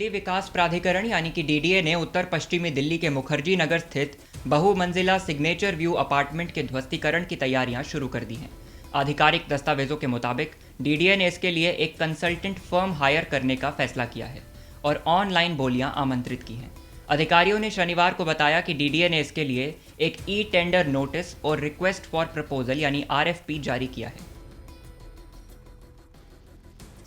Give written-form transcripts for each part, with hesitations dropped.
दिल्ली विकास प्राधिकरण यानी कि डीडीए ने उत्तर पश्चिमी दिल्ली के मुखर्जी नगर स्थित बहुमंजिला सिग्नेचर व्यू अपार्टमेंट के ध्वस्तीकरण की तैयारियां शुरू कर दी हैं। आधिकारिक दस्तावेजों के मुताबिक डीडीए ने इसके लिए एक कंसल्टेंट फर्म हायर करने का फैसला किया है और ऑनलाइन बोलियां आमंत्रित की हैं। अधिकारियों ने शनिवार को बताया कि डीडीए ने इसके लिए एक ई टेंडर नोटिस और रिक्वेस्ट फॉर प्रपोजल यानी आरएफपी जारी किया है।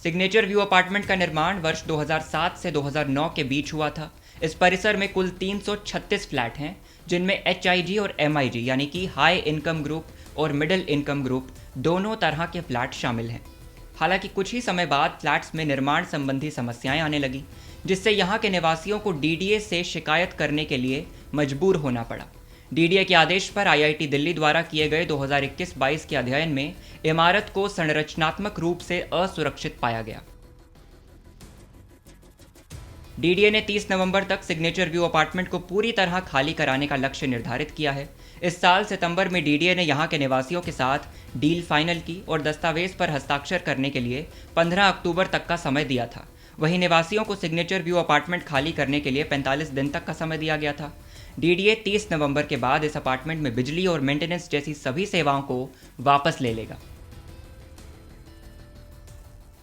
सिग्नेचर व्यू अपार्टमेंट का निर्माण वर्ष 2007 से 2009 के बीच हुआ था। इस परिसर में कुल 336 फ्लैट हैं, जिनमें एचआईजी और एमआईजी यानी कि हाई इनकम ग्रुप और मिडिल इनकम ग्रुप दोनों तरह के फ्लैट शामिल हैं। हालांकि कुछ ही समय बाद फ्लैट्स में निर्माण संबंधी समस्याएं आने लगी, जिससे यहाँ के निवासियों को डीडीए से शिकायत करने के लिए मजबूर होना पड़ा। डीडीए के आदेश पर आईआईटी दिल्ली द्वारा किए गए 2021-22 के अध्ययन में इमारत को संरचनात्मक रूप से असुरक्षित पाया गया। डीडीए ने 30 नवंबर तक सिग्नेचर व्यू अपार्टमेंट को पूरी तरह खाली कराने का लक्ष्य निर्धारित किया है। इस साल सितंबर में डीडीए ने यहां के निवासियों के साथ डील फाइनल की और दस्तावेज पर हस्ताक्षर करने के लिए 15 अक्टूबर तक का समय दिया था। वहीं निवासियों को सिग्नेचर व्यू अपार्टमेंट खाली करने के लिए 45 दिन तक का समय दिया गया था। डीडीए 30 नवंबर के बाद इस अपार्टमेंट में बिजली और मेंटेनेंस जैसी सभी सेवाओं को वापस ले लेगा।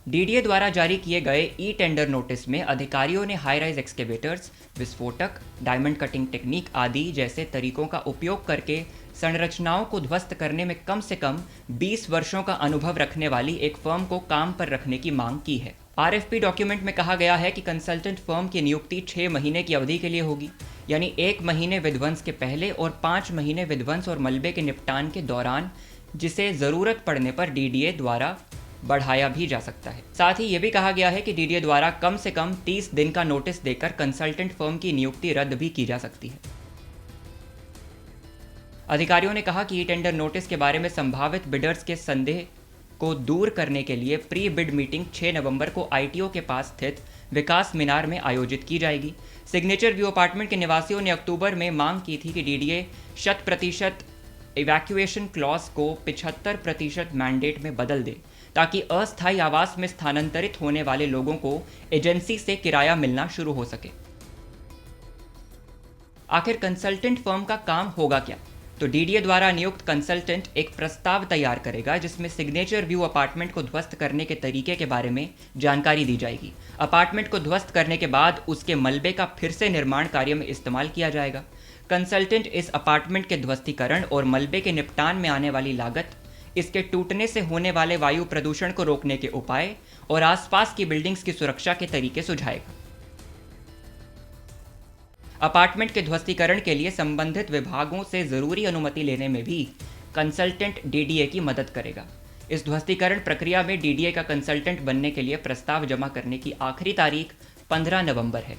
डीडीए द्वारा जारी किए गए ई टेंडर नोटिस में अधिकारियों ने हाई राइज एक्सकेवेटर्स, विस्फोटक, डायमंड कटिंग टेक्निक आदि जैसे तरीकों का उपयोग करके संरचनाओं को ध्वस्त करने में कम से कम 20 वर्षों का अनुभव रखने वाली एक फर्म को काम पर रखने की मांग की है। आरएफपी डॉक्यूमेंट में कहा गया है कि कंसल्टेंट फर्म की नियुक्ति 6 महीने की अवधि के लिए होगी, यानी 1 महीने विध्वंस के पहले और 5 महीने विध्वंस और मलबे के निपटान के दौरान, जिसे ज़रूरत पड़ने पर डीडीए द्वारा बढ़ाया भी जा सकता है। साथ ही ये भी कहा गया है कि डीडीए द्वारा कम से कम 30 दिन का नोटिस देकर कंसल्टेंट फर्म की नियुक्ति रद्द भी की जा सकती है। अधिकारियों ने कहा कि ई टेंडर नोटिस के बारे में संभावित बिडर्स के संदेह को दूर करने के लिए प्री बिड मीटिंग 6 नवंबर को आईटीओ के पास स्थित विकास मीनार में आयोजित की जाएगी। सिग्नेचर व्यू अपार्टमेंट के निवासियों ने अक्टूबर में मांग की थी कि डीडीए 100% इवैक्यूएशन क्लॉज को 75% मैंडेट में बदल दे, ताकि अस्थायी आवास में स्थानांतरित होने वाले लोगों को एजेंसी से किराया मिलना शुरू हो सके। आखिर कंसल्टेंट फर्म का काम होगा क्या? तो डीडीए द्वारा नियुक्त कंसल्टेंट एक प्रस्ताव तैयार करेगा, जिसमें सिग्नेचर व्यू अपार्टमेंट को ध्वस्त करने के तरीके के बारे में जानकारी दी जाएगी। अपार्टमेंट को ध्वस्त करने के बाद उसके मलबे का फिर से निर्माण कार्य में इस्तेमाल किया जाएगा। कंसल्टेंट इस अपार्टमेंट के ध्वस्तीकरण और मलबे के निपटान में आने वाली लागत, इसके टूटने से होने वाले वायु प्रदूषण को रोकने के उपाय और आसपास की बिल्डिंग्स की सुरक्षा के तरीके सुझाएगा। अपार्टमेंट के ध्वस्तीकरण के लिए संबंधित विभागों से जरूरी अनुमति लेने में भी कंसल्टेंट डीडीए की मदद करेगा। इस ध्वस्तीकरण प्रक्रिया में डीडीए का कंसल्टेंट बनने के लिए प्रस्ताव जमा करने की आखिरी तारीख 15 नवंबर है।